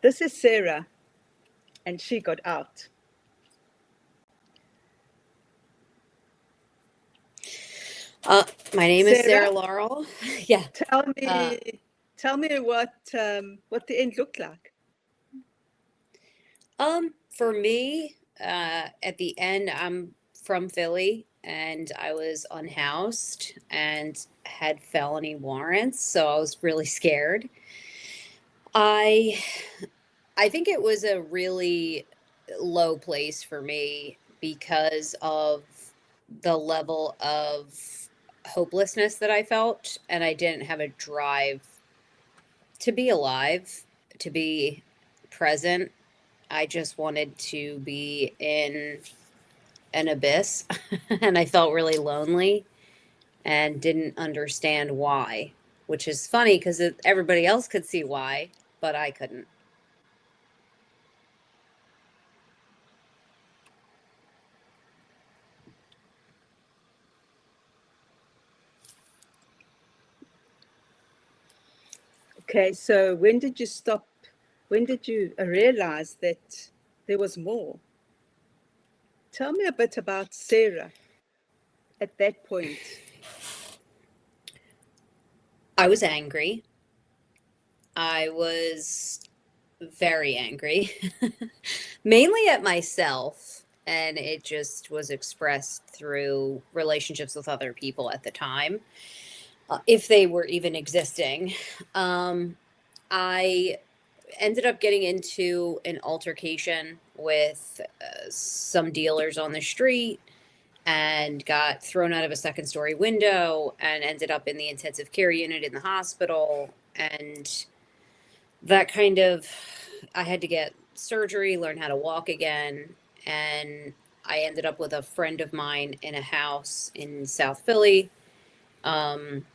This is Sarah, and she got out. Uh, my name is Sarah, Sarah Laurel. Yeah. tell Uh, me, tell me what the end looked like. for me, at the end, I'm from Philly and I was unhoused and had felony warrants, so I was really scared. I I think it was a really low place for me because of the level of hopelessness that I felt, and I didn't have a drive to be alive, to be present. I just wanted to be in an abyss and I felt really lonely and didn't understand why, which is funny because everybody else could see why, but I couldn't. Okay, so when did you stop? When did you realize that there was more? Tell me a bit about Sarah at that point. I was angry. I was very angry, mainly at myself. And it just was expressed through relationships with other people at the time, if they were even existing. I ended up getting into an altercation with some dealers on the street and got thrown out of a second story window and ended up in the intensive care unit in the hospital. And that kind of, I had to get surgery, learn how to walk again. And I ended up with a friend of mine in a house in South Philly. Um,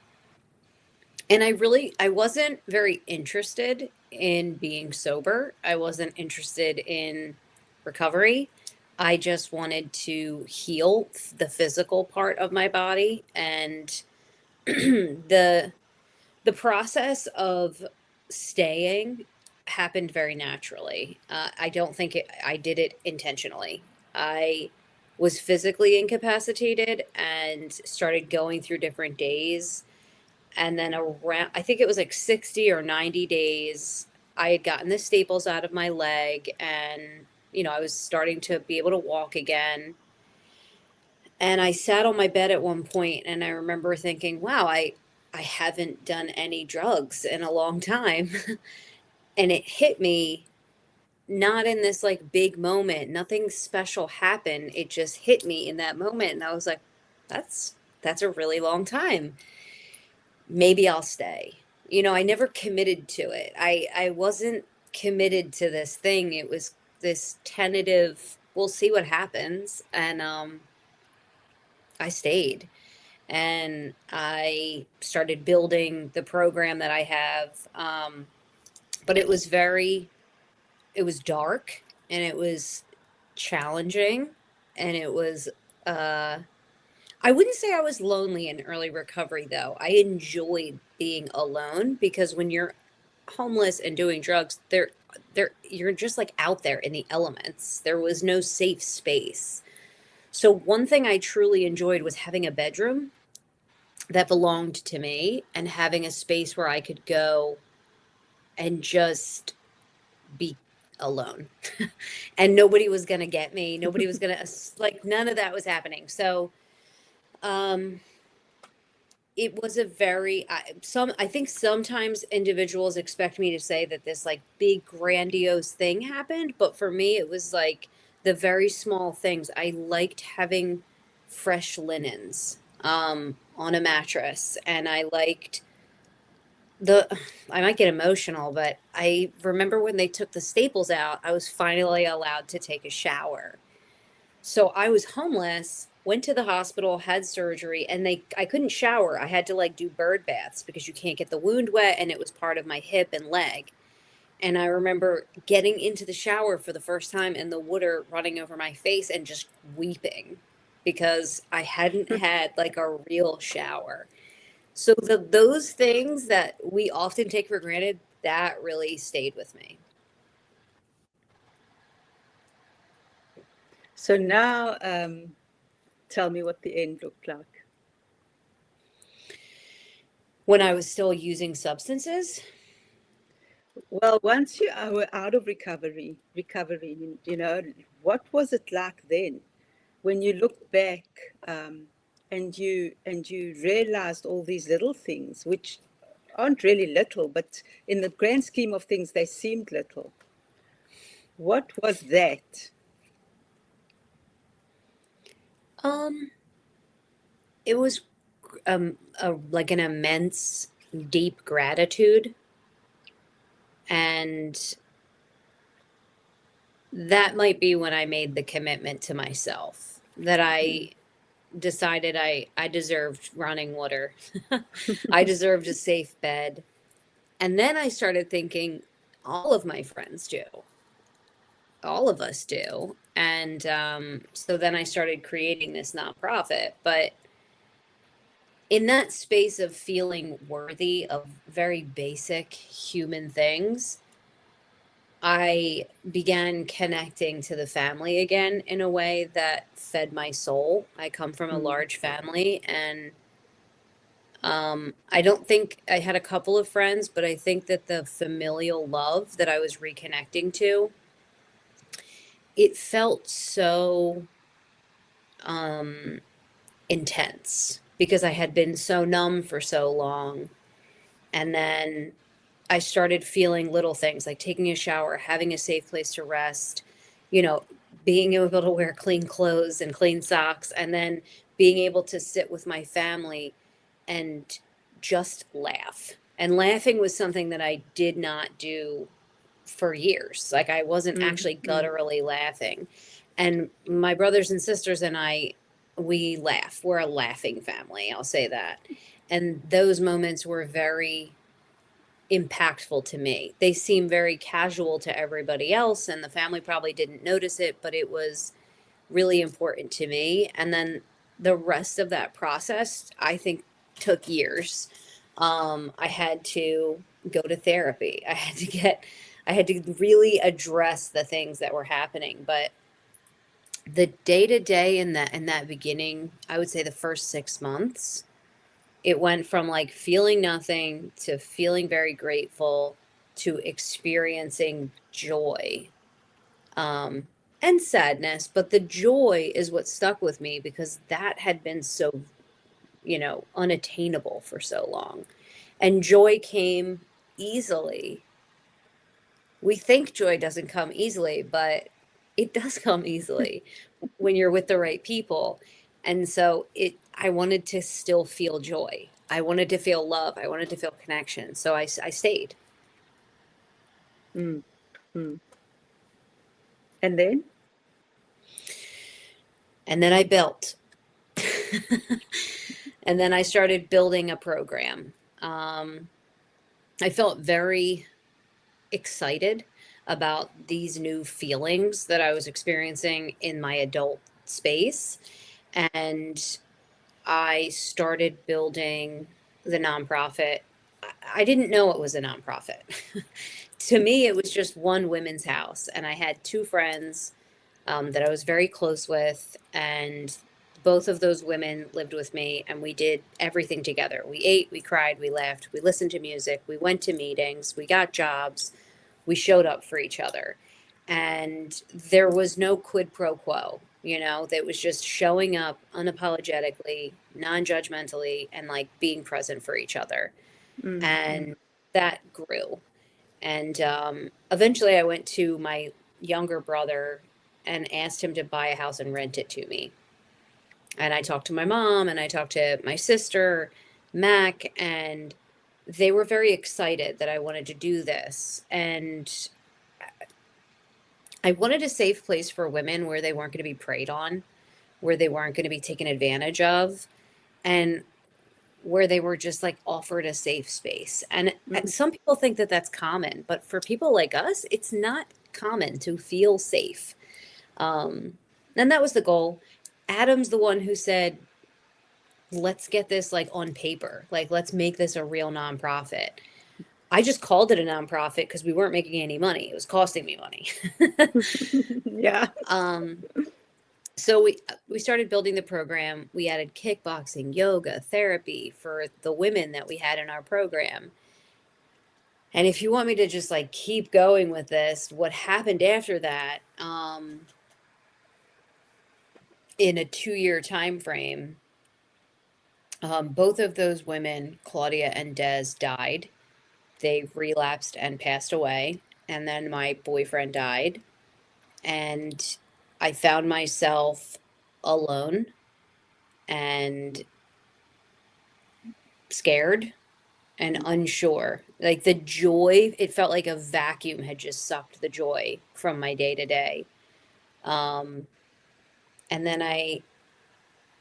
and I wasn't very interested in being sober. I wasn't interested in recovery. I just wanted to heal the physical part of my body, and the the process of staying happened very naturally. I don't think I did it intentionally. I was physically incapacitated and started going through different days, and then around, I think it was like 60 or 90 days, I had gotten the staples out of my leg, and I was starting to be able to walk again. And I sat on my bed at one point and I remember thinking, wow, I haven't done any drugs in a long time. And it hit me, not in this like big moment, nothing special happened. It just hit me in that moment, and I was like, that's a really long time. Maybe I'll stay. I never committed to it. I wasn't committed to this thing. It was this tentative, we'll see what happens. And I stayed, and I started building the program that I have. But it was dark, and it was challenging, and it was, uh, I wouldn't say I was lonely in early recovery, though. I enjoyed being alone because when you're homeless and doing drugs, you're just like out there in the elements. There was no safe space. So one thing I truly enjoyed was having a bedroom that belonged to me and having a space where I could go and just be alone. And nobody was going to get me. Nobody was going to, like, none of that was happening. So, um, it was a very I think sometimes individuals expect me to say that this like big grandiose thing happened, but for me it was like the very small things. I liked having fresh linens on a mattress, and I liked the I might get emotional, but I remember when they took the staples out, I was finally allowed to take a shower. So I was homeless, went to the hospital, had surgery, and I couldn't shower. I had to like do bird baths because you can't get the wound wet, and it was part of my hip and leg. And I remember getting into the shower for the first time and the water running over my face and just weeping because I hadn't had like a real shower. So those things that we often take for granted, that really stayed with me. So now, tell me what the end looked like. When I was still using substances, Well, once you were out of recovery, what was it like then? When you look back, and you realized all these little things, which aren't really little, but in the grand scheme of things, they seemed little. What was that? um, it was like an immense, deep gratitude, and that might be when I made the commitment to myself that I decided I deserved running water. I deserved a safe bed. And then I started thinking, all of my friends do. All of us do. And so then I started creating this nonprofit. But in that space of feeling worthy of very basic human things, I began connecting to the family again in a way that fed my soul. I come from a Mm, large family, and I don't think I had a couple of friends, but I think that the familial love that I was reconnecting to, it felt so um, intense because I had been so numb for so long. And then I started feeling little things like taking a shower, having a safe place to rest, you know, being able to wear clean clothes and clean socks, and then being able to sit with my family and just laugh. And laughing was something that I did not do for years. Like I wasn't mm, actually mm, gutturally laughing. And my brothers and sisters and I, we laugh. We're a laughing family, I'll say that. And those moments were very impactful to me. They seem very casual to everybody else, and the family probably didn't notice it, but it was really important to me. And then the rest of that process, I think, took years. I had to go to therapy. I had to really address the things that were happening. But the day to day in that beginning, I would say the first 6 months, it went from like feeling nothing to feeling very grateful to experiencing joy, um, and sadness. But the joy is what stuck with me because that had been so, unattainable for so long. And joy came easily. We think joy doesn't come easily, but it does come easily when you're with the right people. And so I wanted to still feel joy. I wanted to feel love. I wanted to feel connection. So I stayed. mm, mm. And then? And then I built. And then I started building a program. I felt very excited about these new feelings that I was experiencing in my adult space. And I started building the nonprofit. I didn't know it was a nonprofit. To me, it was just one women's house. And I had two friends that I was very close with. And both of those women lived with me, and we did everything together. We ate, we cried, we laughed, we listened to music, we went to meetings, we got jobs, we showed up for each other. And there was no quid pro quo, that was just showing up unapologetically, non judgmentally, and like being present for each other. Mm, mm, And that grew. And eventually I went to my younger brother and asked him to buy a house and rent it to me. And I talked to my mom and I talked to my sister, Mac, and they were very excited that I wanted to do this. And I wanted a safe place for women where they weren't going to be preyed on, where they weren't going to be taken advantage of, and where they were just like offered a safe space. And mm, some people think that that's common, but for people like us, it's not common to feel safe. Um, and that was the goal. Adam's the one who said, let's get this like on paper. Like, let's make this a real nonprofit. I just called it a nonprofit because we weren't making any money. It was costing me money. yeah. um, So we started building the program. We added kickboxing, yoga, therapy for the women that we had in our program. And if you want me to just like keep going with this, what happened after that, in a 2-year time frame, both of those women, Claudia and Des, died. They relapsed and passed away. And then my boyfriend died. And I found myself alone and scared and unsure. Like the joy, it felt like a vacuum had just sucked the joy from my day to day. And then I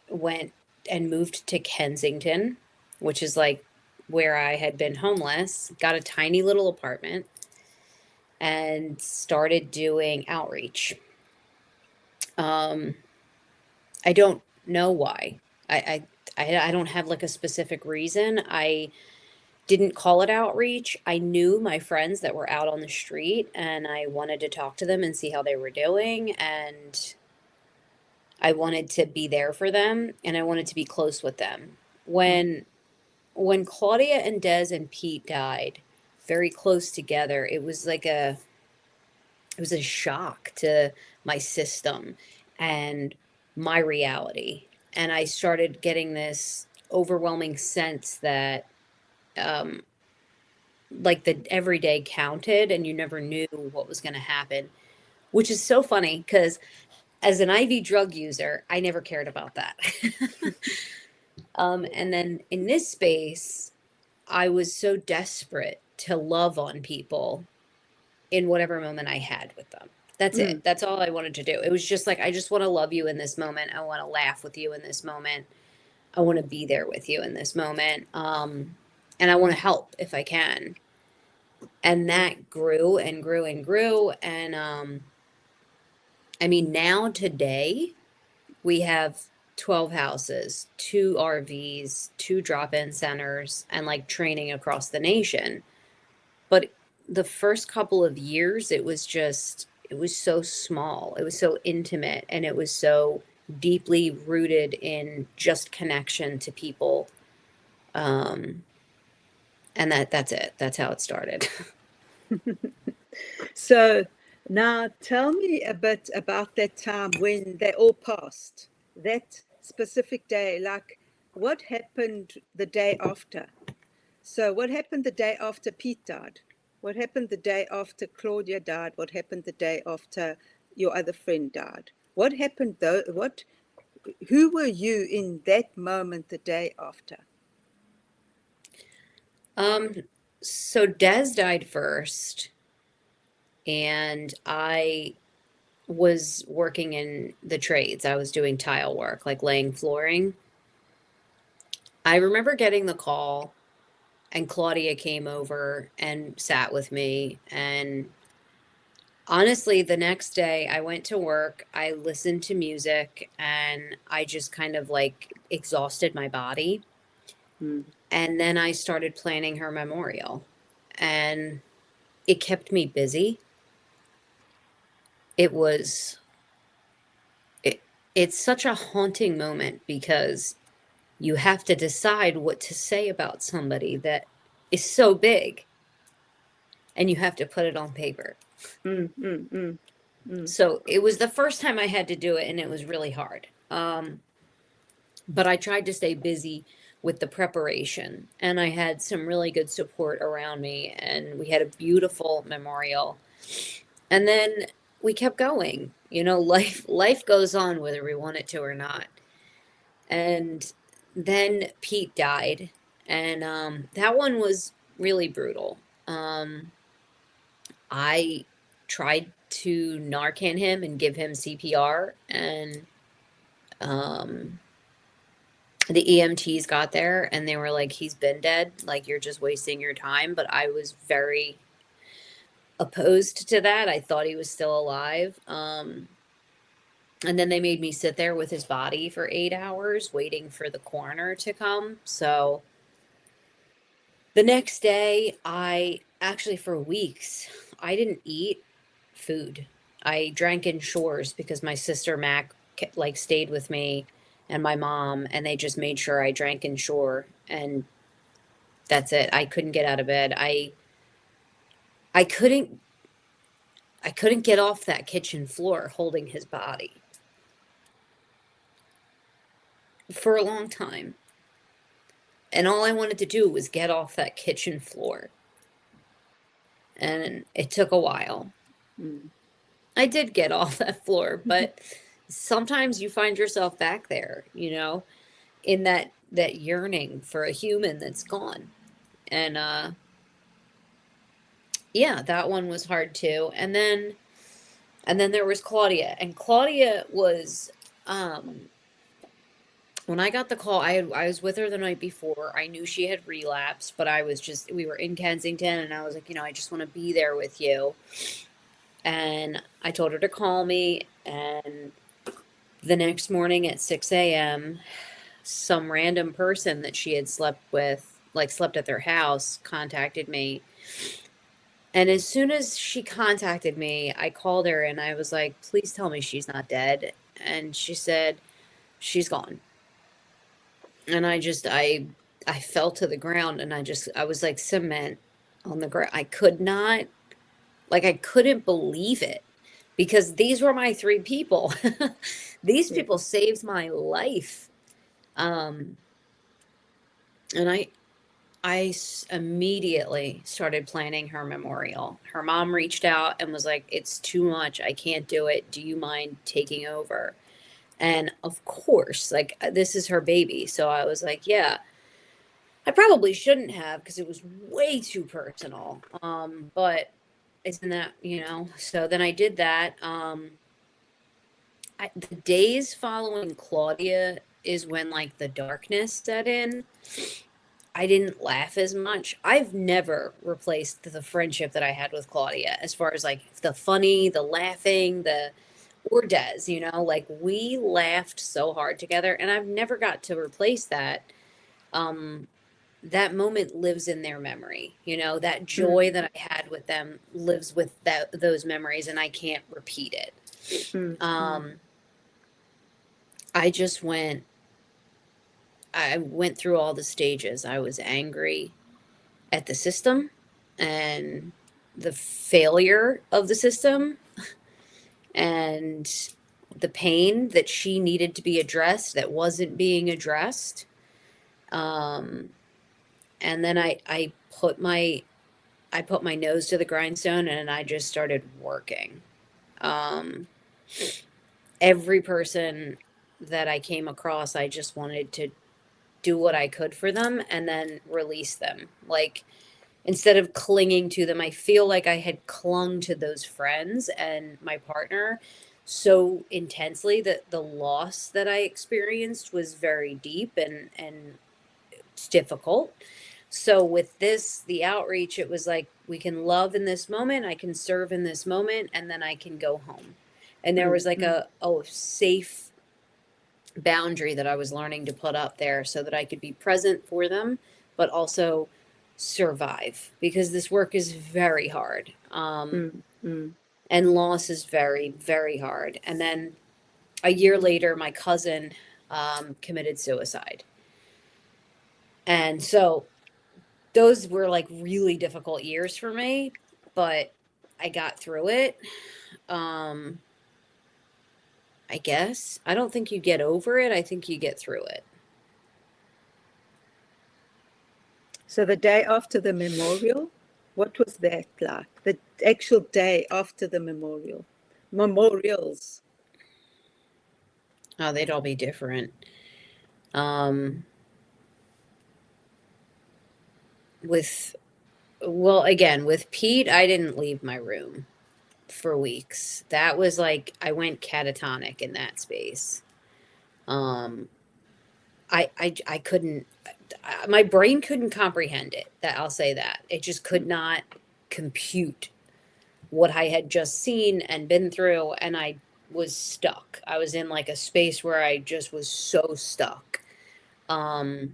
went and moved to Kensington, which is like where I had been homeless, got a tiny little apartment and started doing outreach. Um, I don't know why. I don't have like a specific reason. I didn't call it outreach. I knew my friends that were out on the street and I wanted to talk to them and see how they were doing. And I wanted to be there for them and I wanted to be close with them. When Claudia and Des and Pete died very close together, it was a shock to my system and my reality. And I started getting this overwhelming sense that um, like the everyday counted and you never knew what was going to happen, which is so funny because as an IV drug user, I never cared about that. And then in this space, I was so desperate to love on people in whatever moment I had with them. That's it. Mm. That's all I wanted to do. It was just like, I just want to love you in this moment. I want to laugh with you in this moment. I want to be there with you in this moment. And I want to help if I can. And that grew and grew and grew. And I mean, now today we have 12 houses, 2 RVs, 2 drop-in centers, and like training across the nation. But the first couple of years, it was so small, it was so intimate, and it was so deeply rooted in just connection to people. Um, and that's it. That's how it started. So now tell me a bit about that time when they all passed, that specific day, like what happened the day after? So what happened the day after Pete died? What happened the day after Claudia died? What happened the day after your other friend died? What happened though? Who were you in that moment the day after? Um, so Des died first, and I was working in the trades. I was doing tile work, like laying flooring. I remember getting the call, and Claudia came over and sat with me. And honestly, the next day I went to work, I listened to music, and I just kind of like exhausted my body. Mm. And then I started planning her memorial, and it kept me busy. It was, it, it's such a haunting moment because you have to decide what to say about somebody that is so big and you have to put it on paper. Mm, mm, mm, mm. So it was the first time I had to do it and it was really hard. But I tried to stay busy with the preparation and I had some really good support around me and we had a beautiful memorial. And then we kept going. You know, life goes on whether we want it to or not. And then Pete died, and that one was really brutal. I tried to Narcan him and give him CPR, and um, the EMTs got there and they were like, "He's been dead. Like you're just wasting your time." But I was very opposed to that. I thought he was still alive. And then they made me sit there with his body for 8 hours waiting for the coroner to come. So the next day, I actually, for weeks, I didn't eat food. I drank in Shores because my sister Mac like stayed with me and my mom, and they just made sure I drank Ensure, and that's it. I couldn't get out of bed. I couldn't get off that kitchen floor holding his body for a long time. And all I wanted to do was get off that kitchen floor. And it took a while. I did get off that floor, but sometimes you find yourself back there, in that yearning for a human that's gone. And yeah, that one was hard too. And then there was Claudia. And Claudia was when I got the call, I was with her the night before. I knew she had relapsed, but we were in Kensington, and I was like, I just want to be there with you. And I told her to call me, and the next morning at 6 a.m., some random person that she had slept at their house, contacted me. And as soon as she contacted me, I called her and I was like, please tell me she's not dead. And she said, she's gone. And I fell to the ground, and I was like cement on the ground. I couldn't believe it, because these were my three people. These people saved my life. And I immediately started planning her memorial. Her mom reached out and was like, it's too much. I can't do it. Do you mind taking over? And of course, like, this is her baby. So I was like, yeah. I probably shouldn't have, because it was way too personal. But isn't that, so then I did that. The days following Claudia is when, like, the darkness set in. I didn't laugh as much. I've never replaced the friendship that I had with Claudia, as far as like the funny, the laughing, or Des, like, we laughed so hard together, and I've never got to replace that. That moment lives in their memory, that joy that I had with them lives with those memories, and I can't repeat it. I went through all the stages. I was angry at the system and the failure of the system, and the pain that she needed to be addressed that wasn't being addressed. And then I put my nose to the grindstone, and I just started working. Every person that I came across, I just wanted to do what I could for them and then release them. Like, instead of clinging to them, I feel like I had clung to those friends and my partner so intensely that the loss that I experienced was very deep and it's difficult. So with the outreach, it was like, we can love in this moment, I can serve in this moment, and then I can go home. And there was like a safe boundary that I was learning to put up there, so that I could be present for them, but also survive, because this work is very hard. And loss is very, very hard. And then a year later, my cousin committed suicide. And so those were like really difficult years for me, but I got through it. I guess. I don't think you get over it. I think you get through it. So the day after the memorial, what was that like? The actual day after the memorials. Oh, they'd all be different. Again, with Pete, I didn't leave my room for weeks. That was like, I went catatonic in that space. I couldn't, my brain couldn't comprehend it. That I'll say that. It just could not compute what I had just seen and been through, and I was stuck. I was in like a space where I just was so stuck. And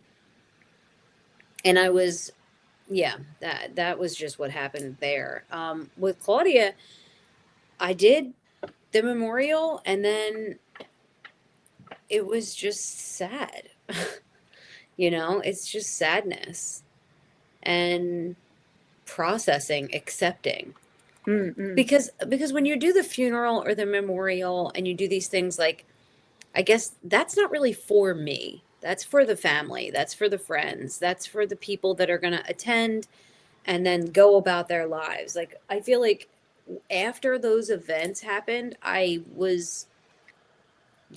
I was, yeah, that was just what happened there. With Claudia, I did the memorial, and then it was just sad. You know, it's just sadness and processing, accepting. Mm. Because when you do the funeral or the memorial and you do these things, like, I guess that's not really for me. That's for the family. That's for the friends. That's for the people that are going to attend and then go about their lives. Like, I feel like after those events happened, I was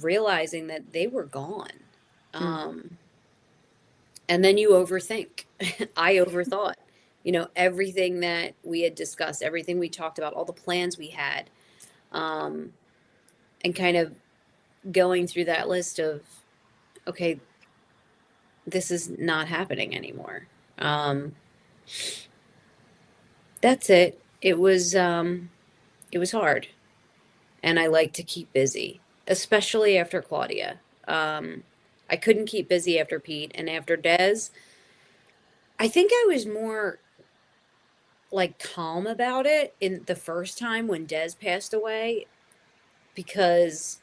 realizing that they were gone. Mm. Um, and then you overthink. I overthought, you know, everything that we had discussed, everything we talked about, all the plans we had, um, and kind of going through that list of, okay, this is not happening anymore. That's it. It was hard, and I like to keep busy, especially after Claudia. Um, I couldn't keep busy after Pete, and after Dez, I think I was more like calm about it in the first time when Dez passed away because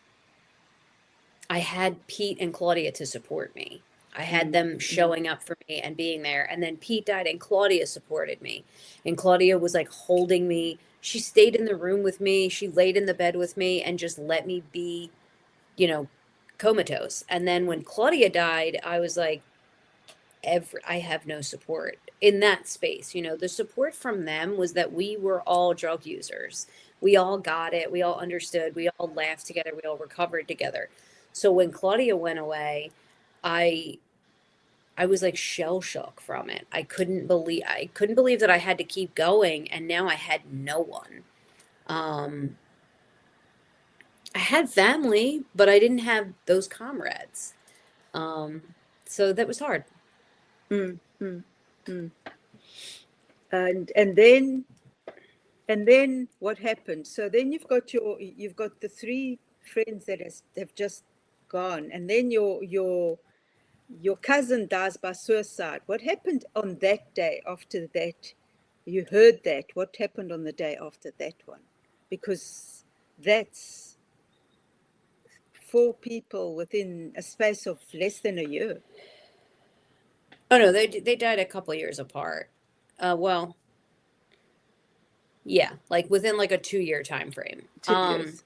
I had Pete and Claudia to support me. I had Mm. them Mm. showing up for me and being there. And then Pete died and Claudia supported me. And Claudia was like holding me. She stayed in the room with me. She laid in the bed with me and just let me be, you know, comatose. And then when Claudia died, I was like, I have no support in that space. You know, the support from them was that we were all drug users. We all got it. We all understood. We all laughed together. We all recovered together. So when Claudia went away, I I was like shell shock from it. I couldn't believe that I had to keep going and now I had no one. Um I had family, but I didn't have those comrades. Um so that was hard. Mm. Mm. Mm. And then what happened? So then you've got the three friends that have just gone, and then your cousin dies by suicide. What happened on that day after that? You heard that. What happened on the day after that one? Because that's four people within a space of less than a year. Oh no, they died a couple years apart. Well, yeah, like within like a 2 year time frame. 2 years.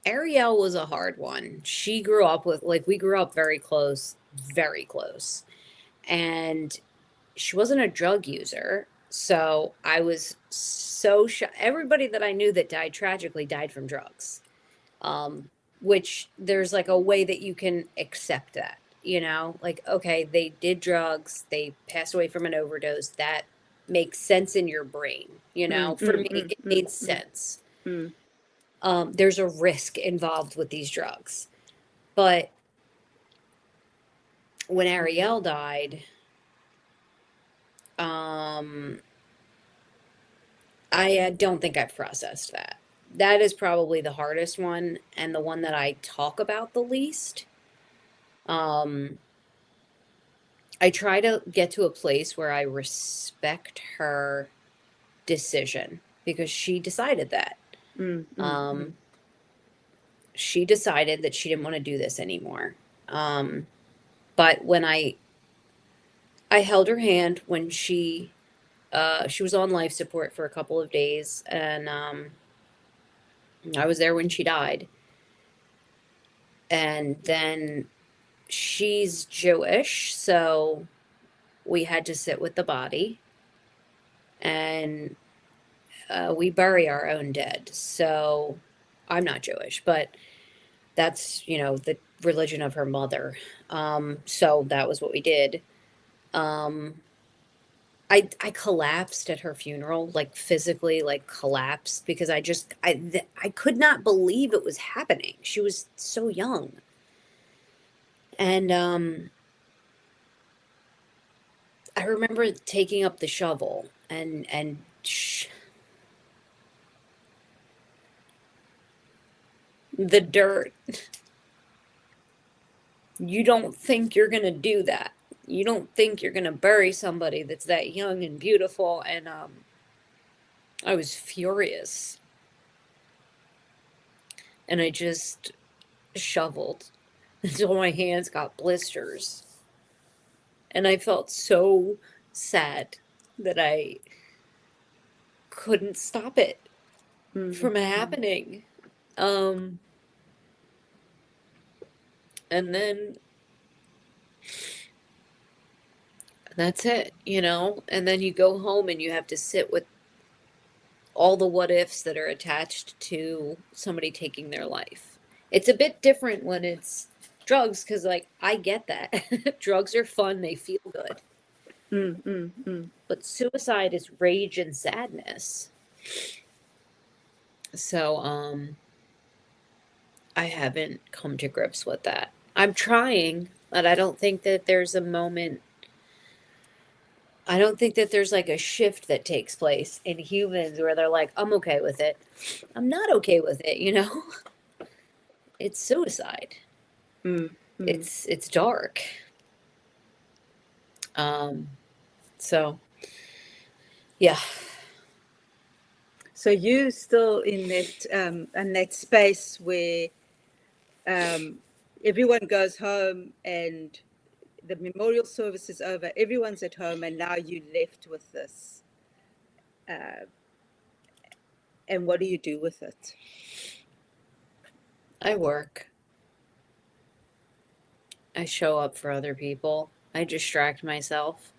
Ariel was a hard one. She grew up with like we grew up very close, very close. And she wasn't a drug user. So I was so shocked. Everybody that I knew that died tragically died from drugs. Um, which there's like a way that you can accept that, you know? Like, okay, they did drugs, they passed away from an overdose. That makes sense in your brain, you know? Mm, For mm, me, mm, it mm, made mm, sense. mm, There's a risk involved with these drugs. But when Ariel died, um, I don't think I've processed that. That is probably the hardest one and the one that I talk about the least. Um, I try to get to a place where I respect her decision because she decided that. mm, mm, mm, Um, she decided that she didn't want to do this anymore. But when I held her hand when she was on life support for a couple of days, and I was there when she died. And then she's Jewish, so we had to sit with the body, and we bury our own dead. So I'm not Jewish, but that's, you know, the religion of her mother. So that was what we did. Um, I collapsed at her funeral, like physically, like collapsed because I could not believe it was happening. She was so young, and I remember taking up the shovel and the dirt. You don't think you're gonna do that. You don't think you're gonna bury somebody that's that young and beautiful. And I was furious, and I just shoveled until my hands got blisters. And I felt so sad that I couldn't stop it from happening. And then that's it, and then you go home and you have to sit with all the what ifs that are attached to somebody taking their life. It's a bit different when it's drugs because, like, I get that. Drugs are fun, they feel good. But suicide is rage and sadness. So, I haven't come to grips with that. I'm trying, but I don't think that there's a moment. I don't think that there's like a shift that takes place in humans where they're like, I'm okay with it. I'm not okay with it. It's suicide. It's dark. So yeah. So you still in that space where everyone goes home and the memorial service is over, everyone's at home, and now you're left with this. And what do you do with it? I work. I show up for other people. I distract myself.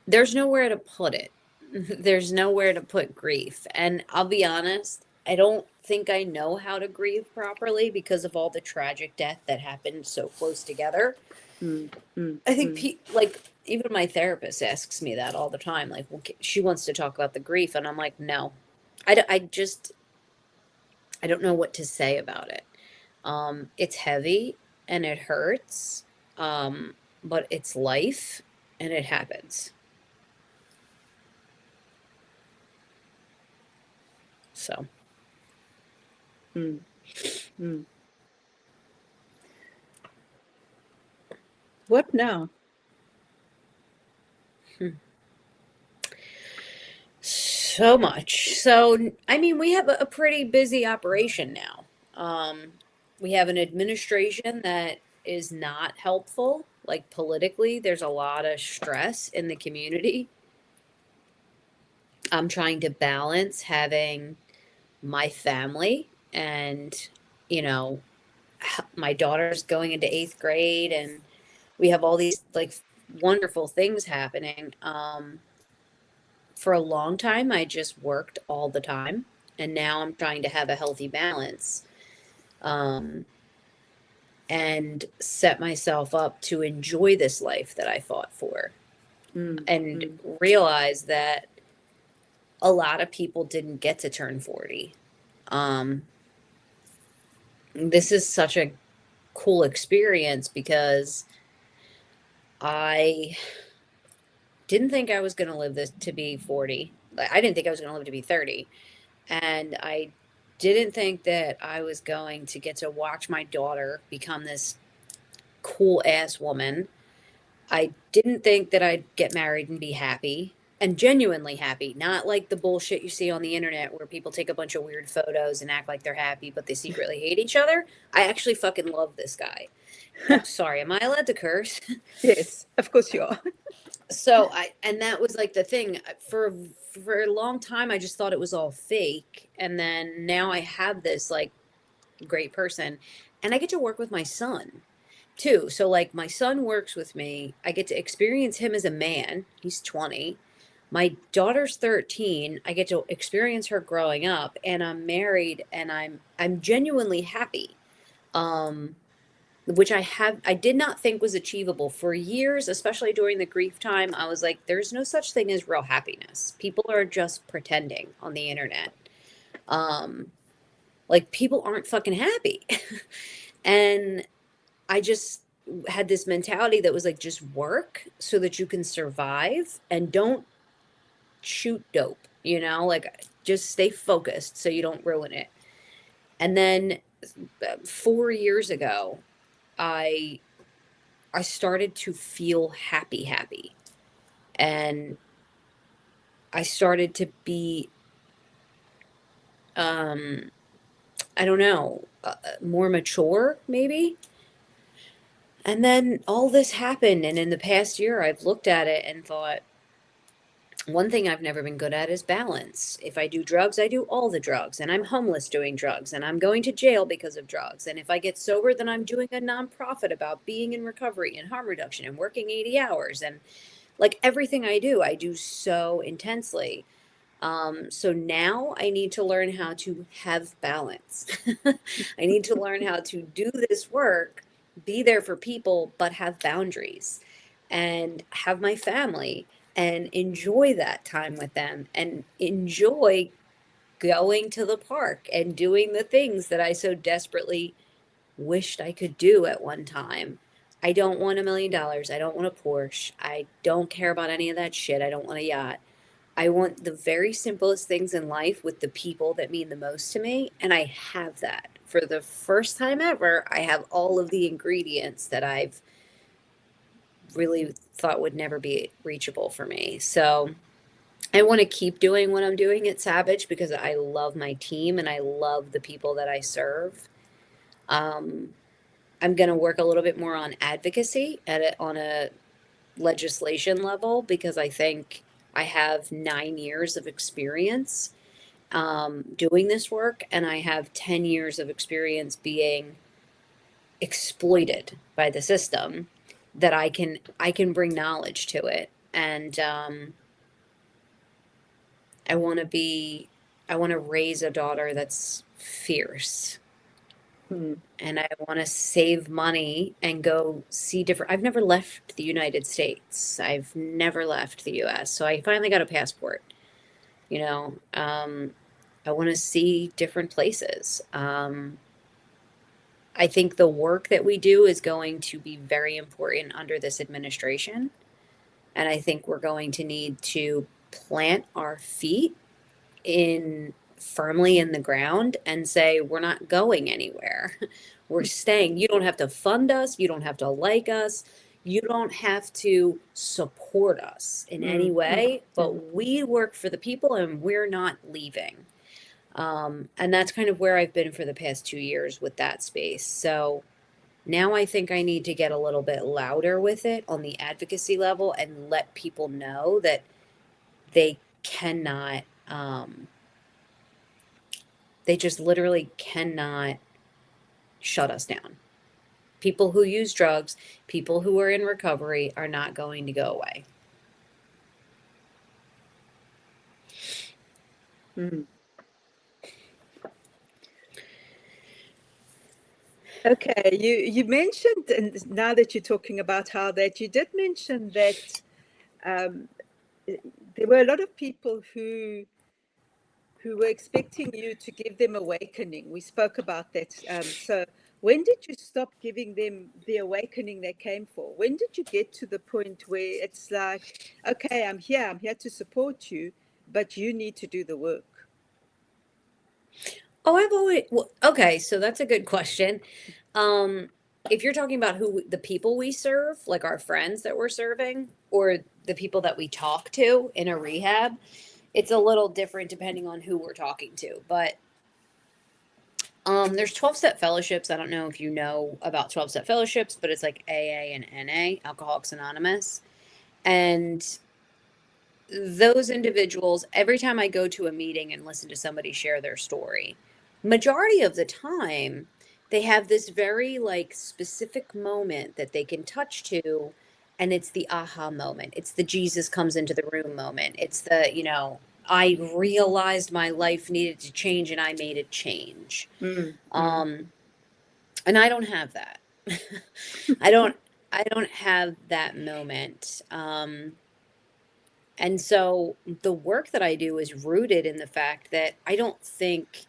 There's nowhere to put it. There's nowhere to put grief. And I'll be honest, I don't think I know how to grieve properly because of all the tragic death that happened so close together. I think like even my therapist asks me that all the time. Like, well, she wants to talk about the grief, and I'm like, no, I don't know what to say about it. It's heavy and it hurts, but it's life and it happens. So. What now? So much. So, I mean, we have a pretty busy operation now. We have an administration that is not helpful. Like politically, there's a lot of stress in the community. I'm trying to balance having my family and, you know, my daughter's going into 8th grade and we have all these like wonderful things happening. For a long time, I just worked all the time, and now I'm trying to have a healthy balance, and set myself up to enjoy this life that I fought for, and realize that a lot of people didn't get to turn 40. This is such a cool experience because I didn't think I was going to live this to be 40. I didn't think I was going to live to be 30. And I didn't think that I was going to get to watch my daughter become this cool ass woman. I didn't think that I'd get married and be happy and genuinely happy, not like the bullshit you see on the internet where people take a bunch of weird photos and act like they're happy, but they secretly hate each other. I actually fucking love this guy. Oh, sorry, am I allowed to curse? Yes, of course you are. So and that was like the thing for a long time. I just thought it was all fake, and then now I have this like great person, and I get to work with my son too. So like my son works with me. I get to experience him as a man. He's 20. My daughter's 13. I get to experience her growing up, and I'm married, and I'm genuinely happy. Which I did not think was achievable for years, especially during the grief time. I was like, there's no such thing as real happiness. People are just pretending on the internet. Like people aren't fucking happy. And I just had this mentality that was like, just work so that you can survive and don't shoot dope, like just stay focused so you don't ruin it. And then 4 years ago, I started to feel happy. And I started to be um, I don't know, more mature, maybe. And then all this happened. And in the past year, I've looked at it and thought, one thing I've never been good at is balance. If I do drugs, I do all the drugs, and I'm homeless doing drugs, and I'm going to jail because of drugs. And if I get sober, then I'm doing a nonprofit about being in recovery and harm reduction and working 80 hours. And like everything I do so intensely. So now I need to learn how to have balance. I need to learn how to do this work, be there for people, but have boundaries and have my family and enjoy that time with them and enjoy going to the park and doing the things that I so desperately wished I could do at one time. I don't want $1 million. I don't want a Porsche. I don't care about any of that shit. I don't want a yacht. I want the very simplest things in life with the people that mean the most to me. And I have that. For the first time ever, I have all of the ingredients that I've really thought would never be reachable for me. So I want to keep doing what I'm doing at Savage because I love my team and I love the people that I serve. Um, I'm going to work a little bit more on advocacy on a legislation level because I think I have 9 years of experience doing this work, and I have 10 years of experience being exploited by the system that I can bring knowledge to it. And I want to be I want to raise a daughter that's fierce. Hmm. And I want to save money and go see different. I've never left the United States. I've never left the US. So I finally got a passport, you know. I want to see different places. I think the work that we do is going to be very important under this administration. And I think we're going to need to plant our feet in firmly in the ground and say, we're not going anywhere. We're staying. You don't have to fund us. You don't have to like us. You don't have to support us in any Mm, mm, way, mm. but we work for the people and we're not leaving. And that's kind of where I've been for the past 2 years with that space. So now I think I need to get a little bit louder with it on the advocacy level and let people know that they cannot, they just literally cannot shut us down. People who use drugs, people who are in recovery are not going to go away. Mm. Okay, you mentioned, and now that you're talking about how that, you did mention that um, there were a lot of people who were expecting you to give them awakening. We spoke about that. So when did you stop giving them the awakening they came for? When did you get to the point where it's like, okay, I'm here to support you, but you need to do the work? Oh, I've always, well, okay, so that's a good question. Um, if you're talking about the people we serve, like our friends that we're serving, or the people that we talk to in a rehab, it's a little different depending on who we're talking to. But there's 12-step fellowships. I don't know if you know about 12-step fellowships, but it's like AA and NA, Alcoholics Anonymous. And those individuals, every time I go to a meeting and listen to somebody share their story, majority of the time, they have this very like specific moment that they can touch to, and it's the aha moment. It's the Jesus comes into the room moment. It's the, I realized my life needed to change and I made it change. Mm, mm, Um, and I don't have that. I don't I don't have that moment. And so the work that I do is rooted in the fact that I don't think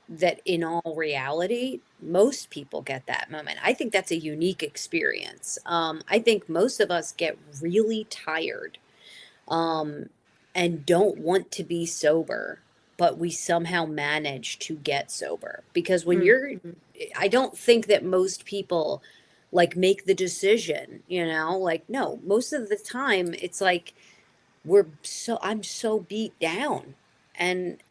that in all reality, most people get that moment. I think that's a unique experience. I think most of us get really tired um, and don't want to be sober, but we somehow manage to get sober. Because when mm, you're, mm, I don't think that most people like make the decision, like, no, most of the time it's like, I'm so beat down and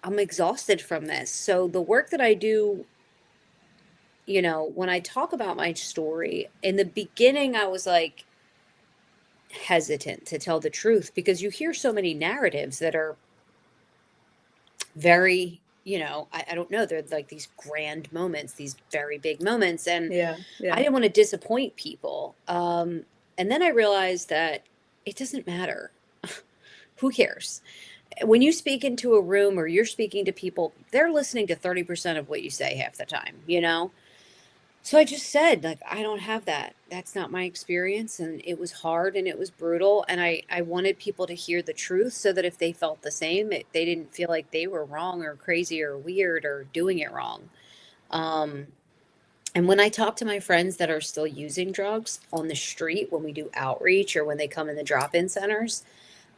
I'm exhausted from this. So the work that I do, when I talk about my story, in the beginning, I was like hesitant to tell the truth because you hear so many narratives that are very, I don't know, they're like these grand moments, these very big moments. And Yeah, I yeah. didn't want to disappoint people. And then I realized that it doesn't matter. Who cares? When you speak into a room or you're speaking to people, they're listening to 30% of what you say half the time. So I just said, like, I don't have that. That's not my experience. And it was hard and it was brutal. And I wanted people to hear the truth so that if they felt the same, they didn't feel like they were wrong or crazy or weird or doing it wrong. Um, and when I talk to my friends that are still using drugs on the street, when we do outreach or when they come in the drop in centers,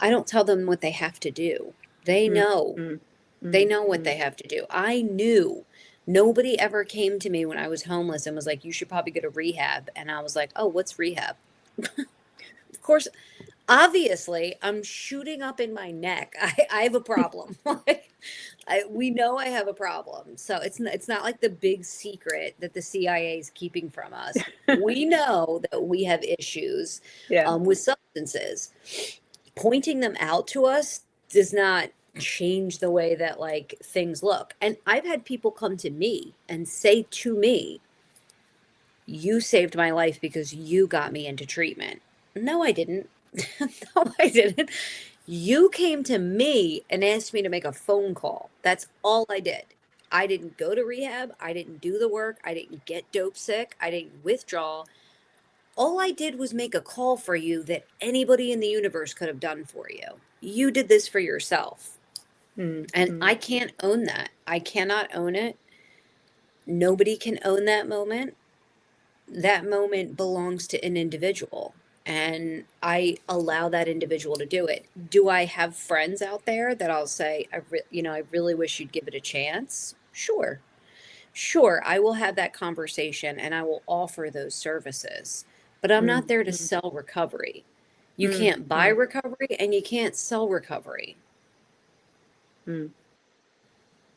I don't tell them what they have to do. They Mm, know. mm, They mm, know what mm. they have to do. I knew. Nobody ever came to me when I was homeless and was like, you should probably go to rehab. And I was like, oh, what's rehab? Of course, obviously, I'm shooting up in my neck. I have a problem. Like, we know I have a problem. So it's not like the big secret that the CIA is keeping from us. We know that we have issues Yeah. with substances. Pointing them out to us does not change the way that like things look. And I've had people come to me and say to me, you saved my life because you got me into treatment. No, I didn't. No, I didn't. You came to me and asked me to make a phone call. That's all I did. I didn't go to rehab. I didn't do the work. I didn't get dope sick. I didn't withdraw. All I did was make a call for you that anybody in the universe could have done for you. You did this for yourself. Mm, And mm, I can't own that. I cannot own it. Nobody can own that moment. That moment belongs to an individual. And I allow that individual to do it. Do I have friends out there that I'll say, I really wish you'd give it a chance? Sure. Sure, I will have that conversation and I will offer those services. But I'm not mm, there to mm, sell recovery. You mm, can't buy mm, recovery and you can't sell recovery. mm,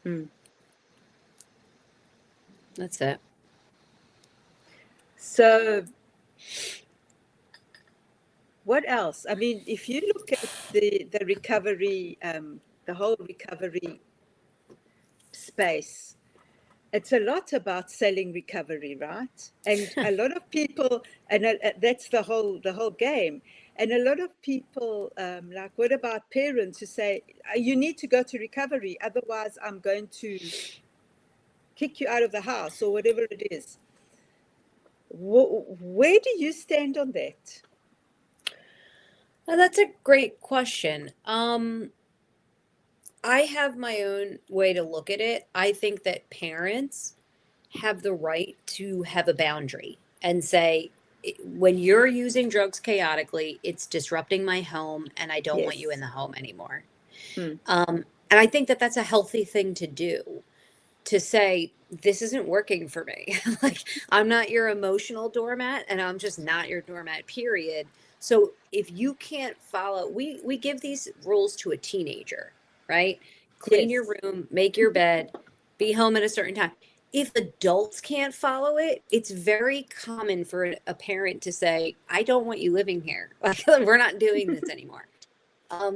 mm. That's it. So, what else? I mean, if you look at the recovery, the whole recovery space, it's a lot about selling recovery, right? And a lot of people, and that's the whole game. And a lot of people, like, what about parents who say, you need to go to recovery, otherwise I'm going to kick you out of the house or whatever it is. Where do you stand on that? Now, that's a great question. I have my own way to look at it. I think that parents have the right to have a boundary and say, when you're using drugs chaotically, it's disrupting my home and I don't want you in Yes. the home anymore. Mm, And I think that that's a healthy thing to do, to say, this isn't working for me. Like, I'm not your emotional doormat and I'm just not your doormat, period. So if you can't follow, we give these rules to a teenager, right? Clean your yes. room, make your bed, be home at a certain time. If adults can't follow it, it's very common for a parent to say, I don't want you living here. Like, we're not doing this anymore.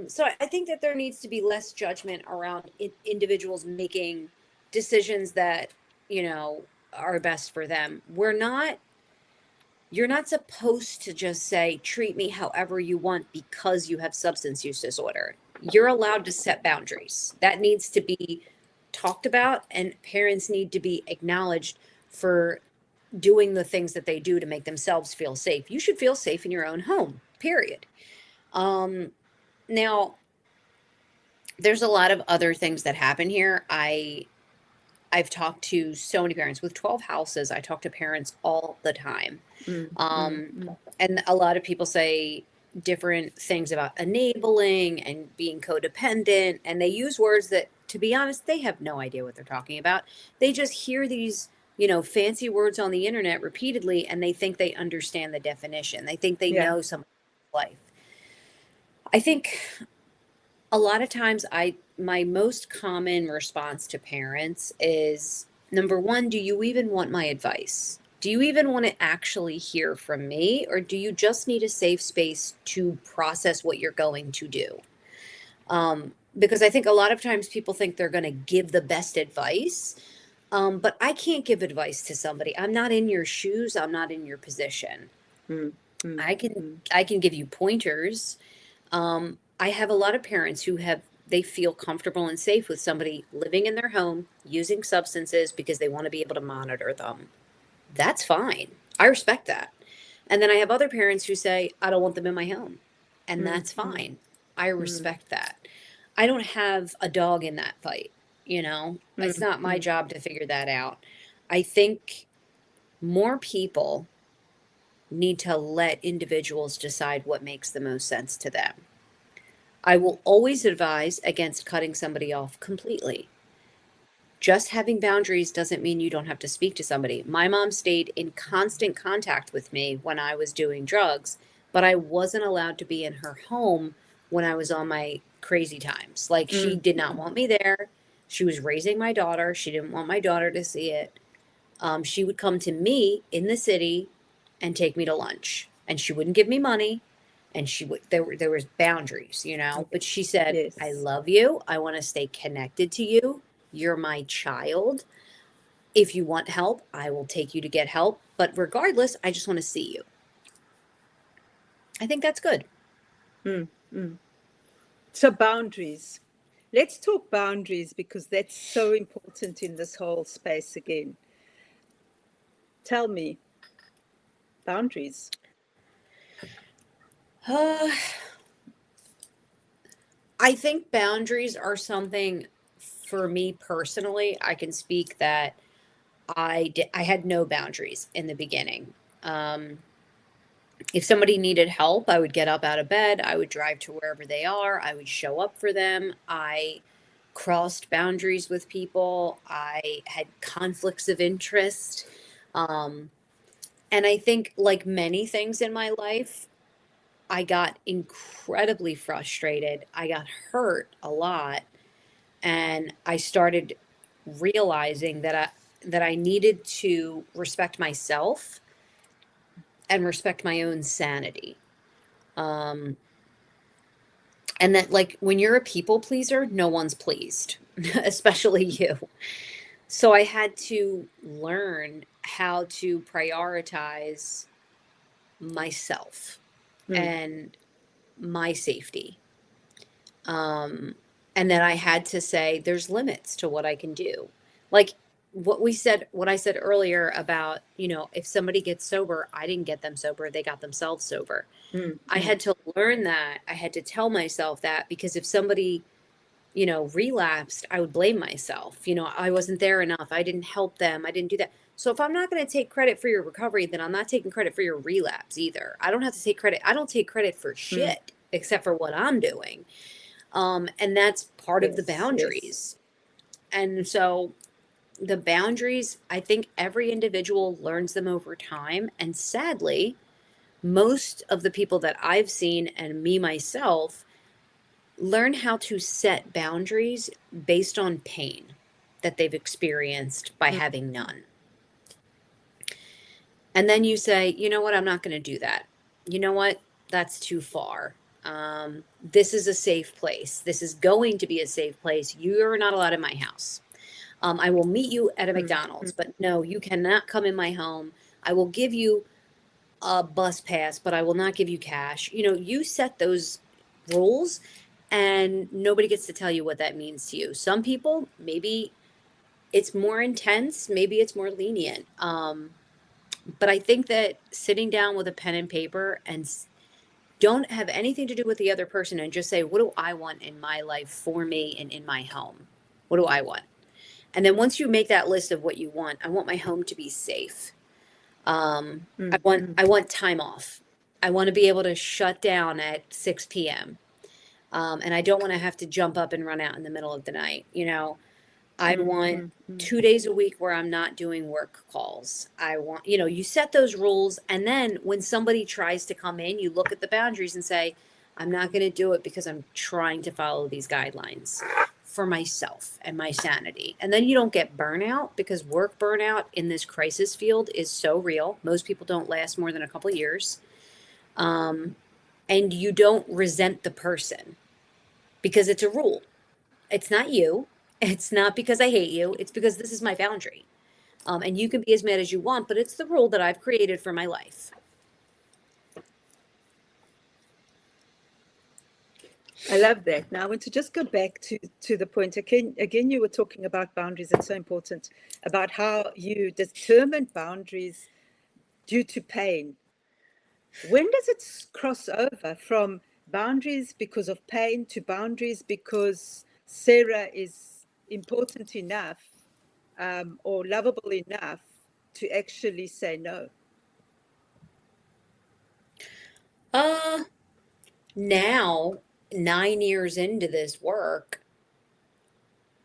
So I think that there needs to be less judgment around individuals making decisions that, are best for them. You're not supposed to just say, treat me however you want because you have substance use disorder. You're allowed to set boundaries. That needs to be talked about, and parents need to be acknowledged for doing the things that they do to make themselves feel safe. You should feel safe in your own home, period. Now, there's a lot of other things that happen here. I've talked to so many parents with 12 houses. I talk to parents all the time. Mm, mm, Um, mm. and a lot of people say different things about enabling and being codependent. And they use words that, to be honest, they have no idea what they're talking about. They just hear these, fancy words on the internet repeatedly and they think they understand the definition. They think they Yeah. know somebody's life. I think a lot of times my most common response to parents is, number one, do you even want my advice? Do you even want to actually hear from me, or do you just need a safe space to process what you're going to do? Because I think a lot of times people think they're going to give the best advice, but I can't give advice to somebody. I'm not in your shoes. I'm not in your position. Mm, mm, I can mm, I can give you pointers. I have a lot of parents who they feel comfortable and safe with somebody living in their home using substances because they want to be able to monitor them. That's fine. I respect that. And then I have other parents who say, I don't want them in my home. And mm, that's mm, fine. I mm, respect that. I don't have a dog in that fight, It's mm, not my mm, job to figure that out. I think more people need to let individuals decide what makes the most sense to them. I will always advise against cutting somebody off completely. Just having boundaries doesn't mean you don't have to speak to somebody. My mom stayed in constant contact with me when I was doing drugs, but I wasn't allowed to be in her home when I was on my crazy times. Like, she mm. did not want me there. She was raising my daughter. She didn't want my daughter to see it. She would come to me in the city and take me to lunch, and she wouldn't give me money. And there was boundaries, but she Yes, said, I yes. love you. I want to stay connected to you. You're my child. If you want help, I will take you to get help. But regardless, I just want to see you. I think that's good. Mm, mm. So boundaries. Let's talk boundaries because that's so important in this whole space again. Tell me, boundaries. Uh, I think boundaries are something, for me personally, I can speak that I had no boundaries in the beginning. Um, if somebody needed help, I would get up out of bed. I would drive to wherever they are. I would show up for them. I crossed boundaries with people. I had conflicts of interest. Um, and I think, like many things in my life, I got incredibly frustrated. I got hurt a lot. And I started realizing that I needed to respect myself and respect my own sanity. Um, and that, like, when you're a people pleaser, no one's pleased, especially you. So I had to learn how to prioritize myself Mm, and my safety. Um, and then I had to say there's limits to what I can do. Like, what I said earlier about, if somebody gets sober, I didn't get them sober, they got themselves sober. mm, I mm, had to learn that. I had to tell myself that, because if somebody, relapsed, I would blame myself. I wasn't there enough. I didn't help them. I didn't do that. So if I'm not going to take credit for your recovery, then I'm not taking credit for your relapse either. I don't have to take credit. I don't take credit for mm. shit except for what I'm doing. And that's part of the Yes, yes. boundaries. And so the boundaries, I think every individual learns them over time. And sadly, most of the people that I've seen, and me myself, learn how to set boundaries based on pain that they've experienced by Mm, having none. And then you say, you know what, I'm not going to do that. You know what, that's too far. This is a safe place. This is going to be a safe place. You're not allowed in my house. I will meet you at a mm, McDonald's, mm, but no, you cannot come in my home. I will give you a bus pass, but I will not give you cash. You set those rules, and nobody gets to tell you what that means to you. Some people, maybe it's more intense, maybe it's more lenient. But I think that sitting down with a pen and paper and don't have anything to do with the other person, and just say, what do I want in my life, for me, and in my home? What do I want? And then once you make that list of what you want, I want my home to be safe. I mm, want mm, I want time off. I want to be able to shut down at 6 p.m. And I don't want to have to jump up and run out in the middle of the night. I mm, want mm, mm, 2 days a week where I'm not doing work calls. I want, you set those rules. And then when somebody tries to come in, you look at the boundaries and say, I'm not going to do it because I'm trying to follow these guidelines. for myself and my sanity. And then you don't get burnout, because work burnout in this crisis field is so real. Most people don't last more than a couple of years. And you don't resent the person because it's a rule. It's not you. It's not because I hate you. It's because this is my boundary. And you can be as mad as you want, but it's the rule that I've created for my life. I love that. Now I want to just go back to the point again. You were talking about boundaries. It's so important about how you determine boundaries due to pain. When does it cross over from boundaries because of pain to boundaries because Sarah is important enough or lovable enough to actually say no? Now, 9 years into this work,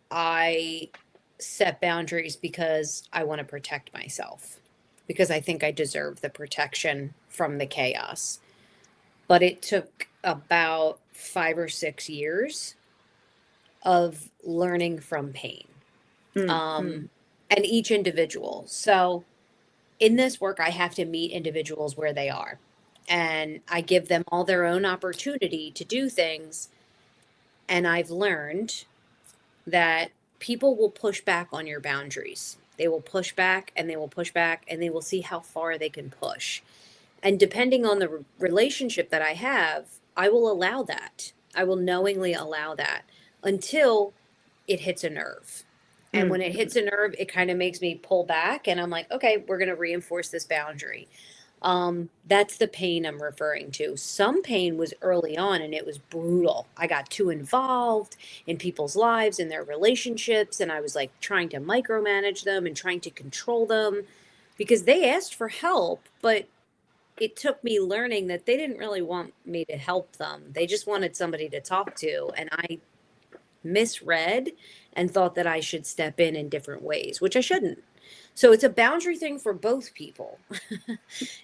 I set boundaries because I want to protect myself, because I think I deserve the protection from the chaos. But it took about 5 or 6 years of learning from pain, and each individual. So in this work, I have to meet individuals where they are, and I give them all their own opportunity to do things. And I've learned that people will push back on your boundaries. They will push back and they will push back and they will see how far they can push. And depending on the relationship that I have, I will allow that. I will knowingly allow that until it hits a nerve. And when it hits a nerve, it kind of makes me pull back and I'm like, okay, we're going to reinforce this boundary. That's the pain I'm referring to. Some pain was early on and it was brutal. I got too involved in people's lives and their relationships, and I was like trying to micromanage them and trying to control them because they asked for help, but it took me learning that they didn't really want me to help them. They just wanted somebody to talk to, and I misread and thought that I should step in different ways, which I shouldn't. So it's a boundary thing for both people.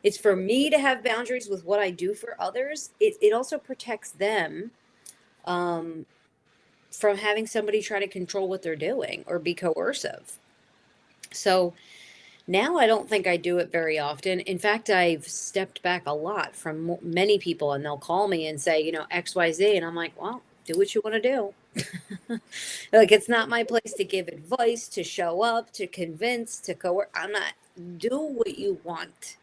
It's for me to have boundaries with what I do for others. It also protects them from having somebody try to control what they're doing or be coercive. So now I don't think I do it very often. In fact, I've stepped back a lot from many people, and they'll call me and say, XYZ. And I'm like, well, do what you want to do. Like, it's not my place to give advice, to show up, to convince, to coerce. I'm not. Do what you want.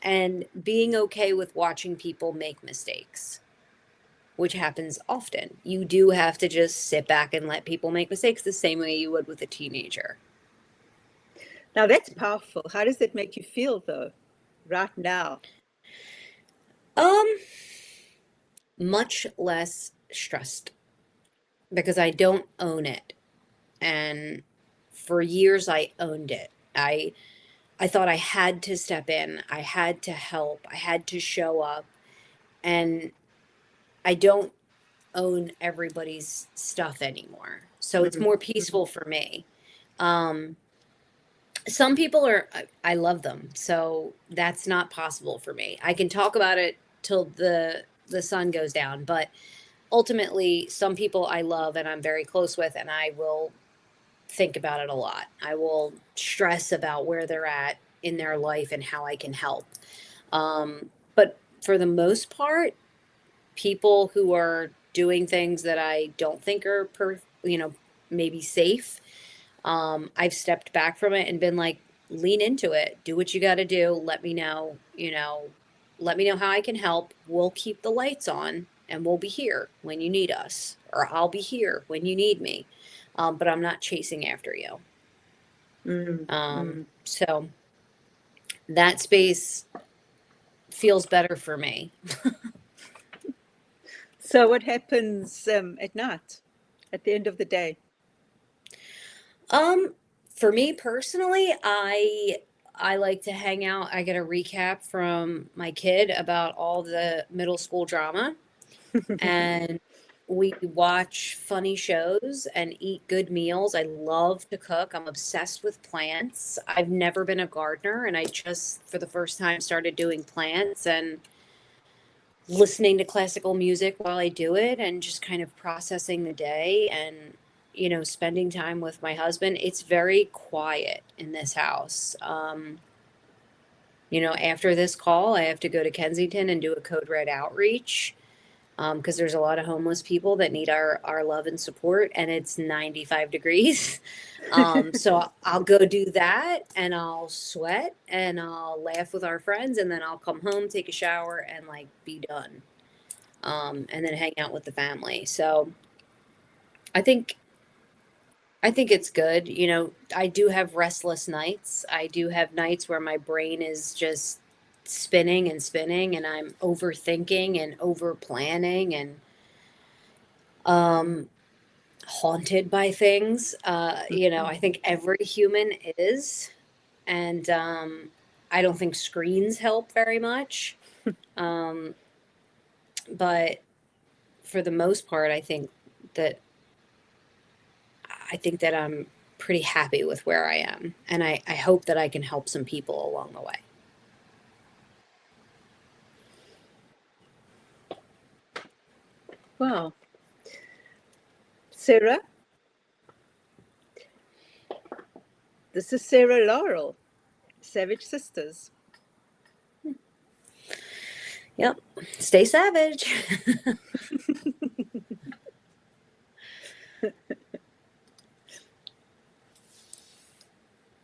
And being okay with watching people make mistakes, which happens often. You do have to just sit back and let people make mistakes the same way you would with a teenager. Now that's powerful. How does that make you feel though, right now? Much less stressed because I don't own it. And for years I owned it. I thought I had to step in. I had to help. I had to show up. And I don't own everybody's stuff anymore. So it's more peaceful for me. Some people I love them. So that's not possible for me. I can talk about it till the sun goes down, but ultimately some people I love and I'm very close with, and I will think about it a lot. I will stress about where they're at in their life and how I can help. But for the most part, people who are doing things that I don't think are maybe safe, I've stepped back from it and been like, lean into it, do what you got to do. Let me know, let me know how I can help. We'll keep the lights on and we'll be here when you need us, or I'll be here when you need me. But I'm not chasing after you. So that space feels better for me. So what happens at night, at the end of the day? For me personally, I like to hang out. I get a recap from my kid about all the middle school drama, and we watch funny shows and eat good meals. I love to cook. I'm obsessed with plants. I've never been a gardener, and I just for the first time started doing plants and listening to classical music while I do it and just kind of processing the day. And spending time with my husband. It's very quiet in this house. After this call, I have to go to Kensington and do a Code Red outreach because there's a lot of homeless people that need our love and support, and it's 95 degrees. So I'll go do that, and I'll sweat, and I'll laugh with our friends, and then I'll come home, take a shower, and like be done, and then hang out with the family. So I think it's good. I do have restless nights. I do have nights where my brain is just spinning and spinning, and I'm overthinking and over planning and um, haunted by things. I think every human is, and I don't think screens help very much. Um, but for the most part, that I think that I'm pretty happy with where I am. And I hope that I can help some people along the way. Wow. Sarah, this is Sarah Laurel, Savage Sisters. Yep. Stay savage.